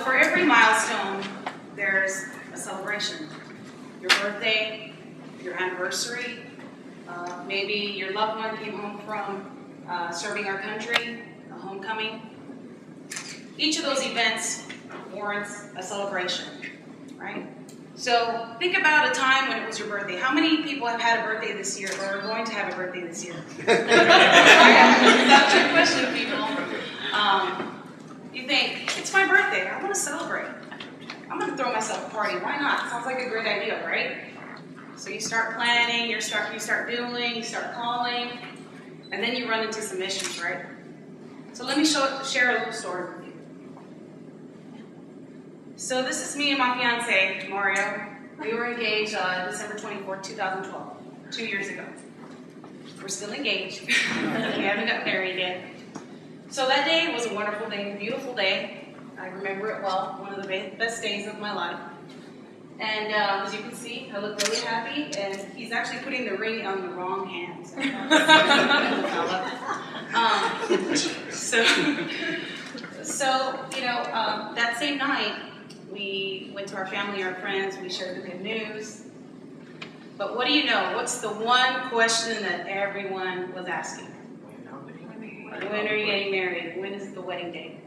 for every milestone, there's a celebration. Your birthday, your anniversary, maybe your loved one came home from serving our country, a homecoming. Each of those events warrants a celebration, right? So think about a time when it was your birthday. How many people have had a birthday this year or are going to have a birthday this year? That's your question, people. You think, it's my birthday, I want to celebrate. I'm going to throw myself a party, why not? Sounds like a great idea, right? So you start planning, you start doodling, you start calling, and then you run into some issues, right? So let me share a little story with you. So this is me and my fiance, Mario. We were engaged December 24th, 2012, 2 years ago. We're still engaged. We haven't got married yet. So that day was a wonderful day, a beautiful day. I remember it well, one of the best days of my life. And as you can see, I look really happy, and he's actually putting the ring on the wrong hand. So you know, that same night, we went to our family, our friends, we shared the good news. But what do you know? What's the one question that everyone was asking? When are you getting married? When is the wedding date?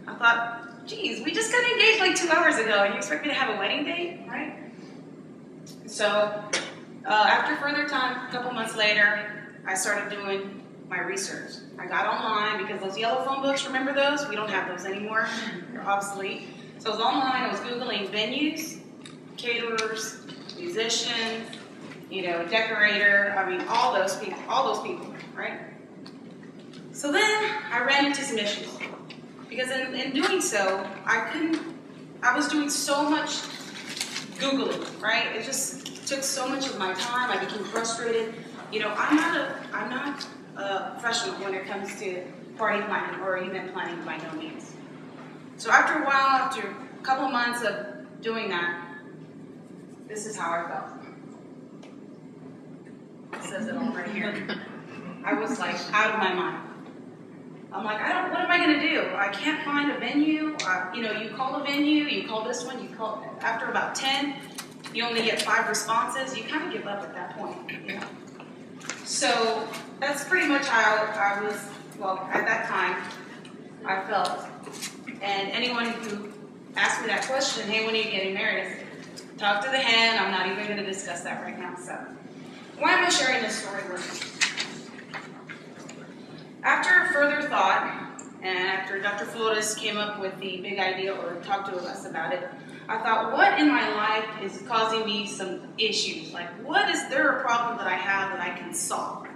I thought, geez, we just got engaged like 2 hours ago, and you expect me to have a wedding date, right? So after further time, a couple months later, I started doing my research. I got online because those yellow phone books, remember those? We don't have those anymore. They're obsolete. So I was online, I was Googling venues, caterers, musicians, you know, decorator, I mean, all those people, right? So then I ran into some issues. Because in doing so, I was doing so much Googling, right? It just took so much of my time, I became frustrated. You know, I'm not a professional when it comes to party planning or event planning by no means. So after a while, after a couple of months of doing that, this is how I felt. It says it all right here. I was like out of my mind. I'm like, what am I going to do? I can't find a venue. You know, you call a venue, you call this one, after about 10, you only get 5 responses. You kind of give up at that point, you know. So that's pretty much how I was, well, at that time, I felt. And anyone who asked me that question, hey, when are you getting married? I said, talk to the hand. I'm not even going to discuss that right now. So why am I sharing this story with you? After further thought, and after Dr. Flores came up with the big idea or talked to us about it, I thought, what in my life is causing me some issues? Like, is there a problem that I have that I can solve?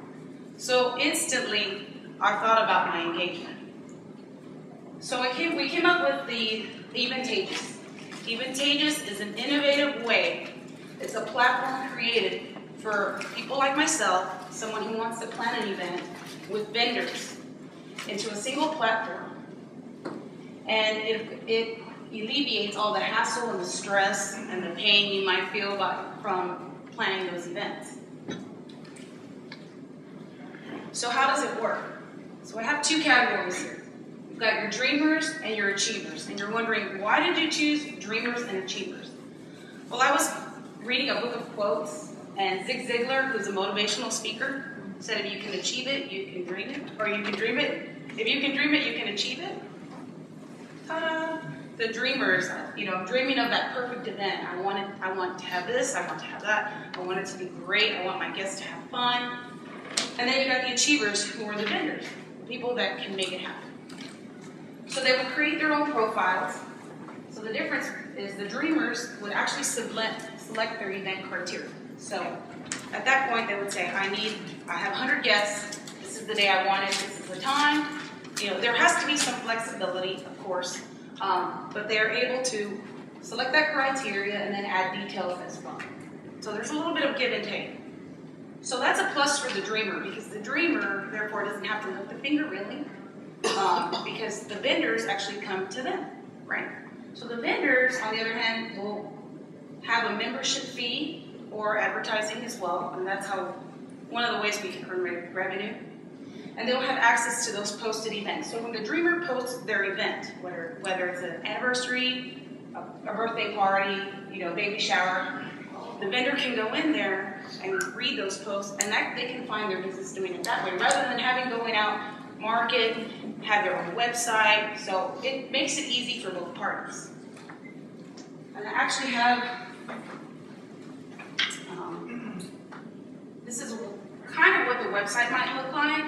So instantly, I thought about my engagement. So we came up with the Eventageous. Eventageous is an innovative way. It's a platform created for people like myself, someone who wants to plan an event with vendors into a single platform. And it alleviates all the hassle and the stress and the pain you might feel from planning those events. So how does it work? So I have 2 categories here. You've got your dreamers and your achievers. And you're wondering, why did you choose dreamers and achievers? Well, I was reading a book of quotes, and Zig Ziglar, who's a motivational speaker, said if you can achieve it, you can dream it. Or you can dream it. If you can dream it, you can achieve it. Ta-da! The dreamers, you know, dreaming of that perfect event. I want to have this, I want to have that. I want it to be great. I want my guests to have fun. And then you got the achievers, who are the vendors, the people that can make it happen. So they would create their own profiles. So the difference is the dreamers would actually select their event criteria. So at that point, they would say, I have 100 guests. This is the day I want it. This is the time. You know, there has to be some flexibility, of course, but they're able to select that criteria and then add details as well. So there's a little bit of give and take. So that's a plus for the dreamer, because the dreamer, therefore, doesn't have to lift the finger, really, because the vendors actually come to them, right? So the vendors, on the other hand, will have a membership fee or advertising as well, and that's one of the ways we can earn revenue. and they'll have access to those posted events. So when the dreamer posts their event, whether it's an anniversary, a birthday party, baby shower, the vendor can go in there and read those posts, and they can find their business doing it that way, rather than having going out, market, have their own website. So it makes it easy for both parties. And I actually have, this is kind of what the website might look like.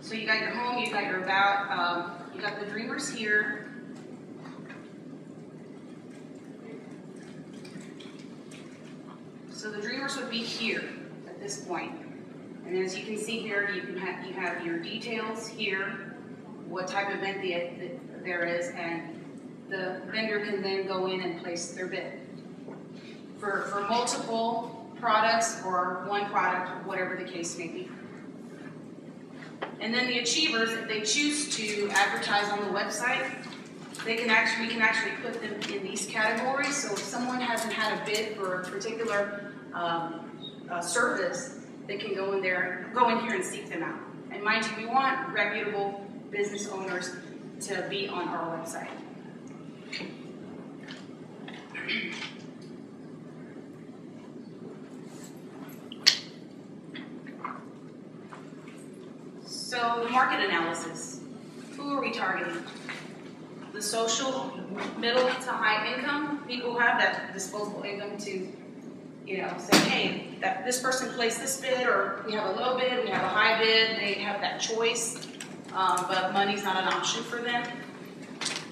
So you got your home, you got your about, you got the dreamers here. So the dreamers would be here at this point. And as you can see here, you have your details here, what type of event there is, and the vendor can then go in and place their bid for multiple products or one product, whatever the case may be. And then the achievers, if they choose to advertise on the website, we can actually put them in these categories. So if someone hasn't had a bid for a particular service, they can go in here and seek them out. And mind you, we want reputable business owners to be on our website. So the market analysis, who are we targeting? The social, middle to high income, people who have that disposable income to, say, hey, this person placed this bid, or we have a low bid, we have a high bid, they have that choice, but money's not an option for them.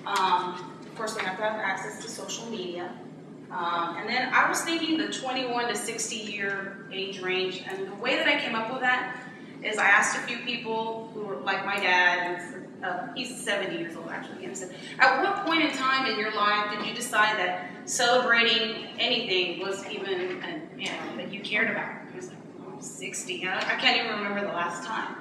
Of course, they have to have access to social media. And then I was thinking the 21 to 60 year age range, and the way that I came up with that is I asked a few people who were like my dad, and he's 70 years old actually, and I said, at what point in time in your life did you decide that celebrating anything was even, that you cared about? He was like, oh, 60, I can't even remember the last time.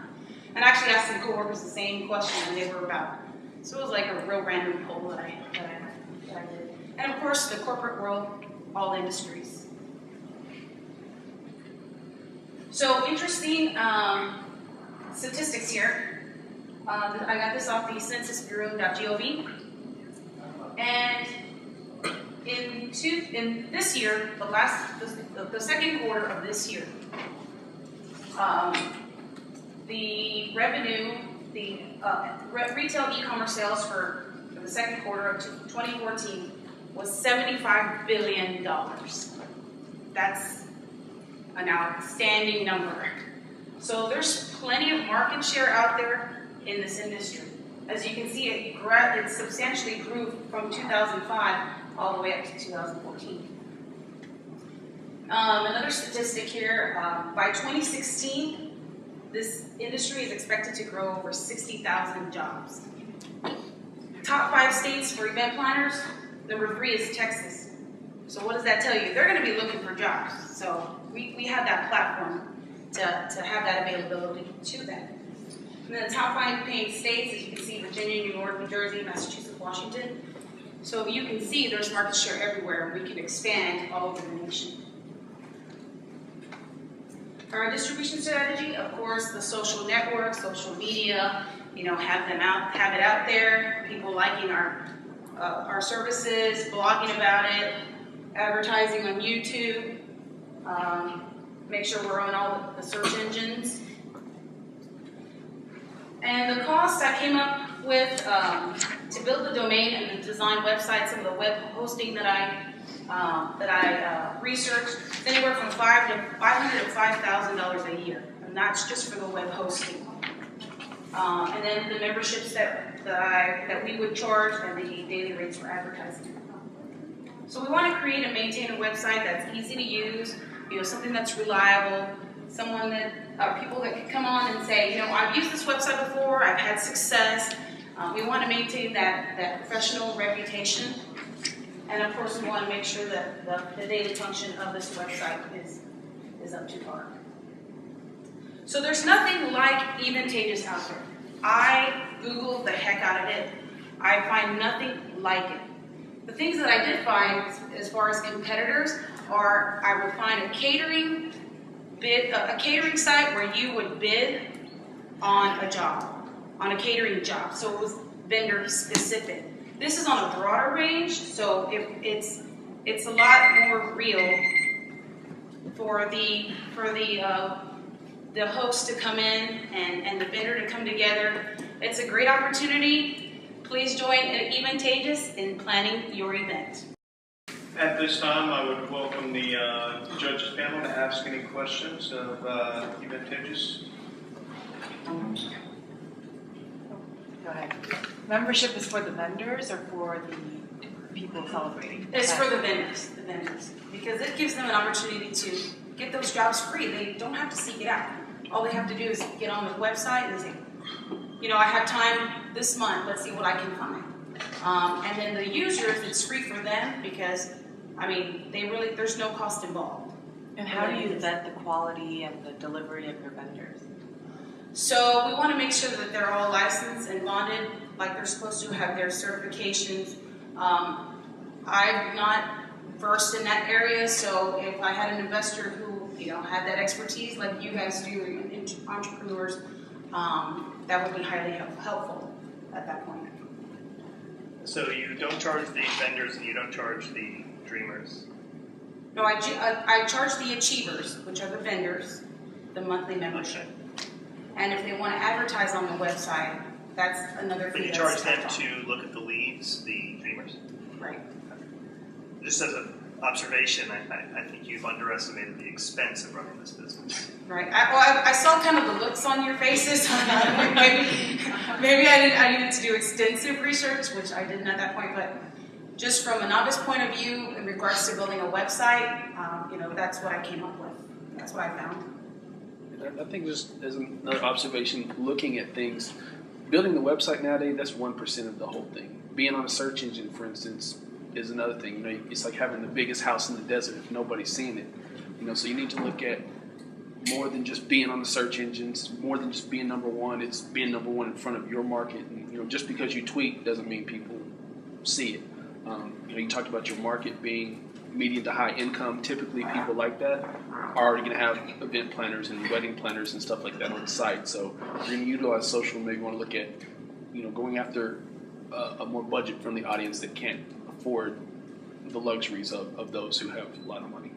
And I actually asked some coworkers the same question, and they were about, so it was like a real random poll that I did. And of course, the corporate world, all industries. So interesting statistics here. I got this off the censusbureau.gov. And in this year, the second quarter of this year, the revenue, the retail e-commerce sales for the second quarter of 2014 was $75 billion. That's an outstanding number. So there's plenty of market share out there in this industry. As you can see, it substantially grew from 2005 all the way up to 2014. Another statistic here, by 2016, this industry is expected to grow over 60,000 jobs. Top 5 states for event planners, number 3 is Texas. So what does that tell you? They're going to be looking for jobs. So we have that platform to have that availability to them. And then the top 5 paying states, as you can see, Virginia, New York, New Jersey, Massachusetts, Washington. So you can see there's market share everywhere. We can expand all over the nation. Our distribution strategy, of course, the social networks, social media, have it out there, people liking our services, blogging about it, advertising on YouTube, make sure we're on all the search engines. And the cost I came up with to build the domain and the design website, some of the web hosting that I researched, anywhere from $500 to $5,000 a year, and that's just for the web hosting. And then the memberships that we would charge, and the daily rates for advertising. So we want to create and maintain a website that's easy to use, something that's reliable, people that can come on and say, I've used this website before, I've had success. We want to maintain that professional reputation. And of course, we want to make sure that the daily function of this website is up to par. So there's nothing like Eventageous out there. I Googled the heck out of it. I find nothing like it. The things that I did find, as far as competitors, are I would find a catering site where you would bid on a job, on a catering job. So it was vendor specific. This is on a broader range, so it's a lot more real for the host to come in and the vendor to come together. It's a great opportunity. Please join Eventageous in planning your event. At this time, I would welcome the judges panel to ask any questions of Eventageous. Go ahead. Membership is for the vendors or for the people celebrating? It's for the vendors, because it gives them an opportunity to get those jobs free. They don't have to seek it out. All they have to do is get on the website and say, you know, I have time this month, let's see what I can find. And then the users, it's free for them because, I mean, there's no cost involved. And how do you vet the quality and the delivery of your vendors? So we want to make sure that they're all licensed and bonded like they're supposed to, have their certifications. I'm not versed in that area, so if I had an investor who, you know, had that expertise like you guys do, entrepreneurs, that would be highly helpful at that point. So you don't charge the vendors and you don't charge the dreamers? No, I charge the achievers, which are the vendors, the monthly membership. And if they want to advertise on the website, that's another fee. But you charge them to look at the leads, the dreamers? Right. Just as an observation, I think you've underestimated the expense of running this business. Right. I saw kind of the looks on your faces. maybe I needed to do extensive research, which I didn't at that point. But just from a novice point of view, in regards to building a website, you know, that's what I came up with. That's what I found. I think just as another observation, looking at things, building the website nowadays, that's 1% of the whole thing. Being on a search engine, for instance, is another thing. You know, it's like having the biggest house in the desert if nobody's seen it. You know, so you need to look at more than just being on the search engines, more than just being number one. It's being number one in front of your market. And, you know, just because you tweet doesn't mean people see it. You know, you talked about your market being medium to high income. Typically, people like that are already going to have event planners and wedding planners and stuff like that on the site. So you're going to utilize social. Maybe you want to look at, you know, going after a more budget-friendly audience that can't afford the luxuries of those who have a lot of money.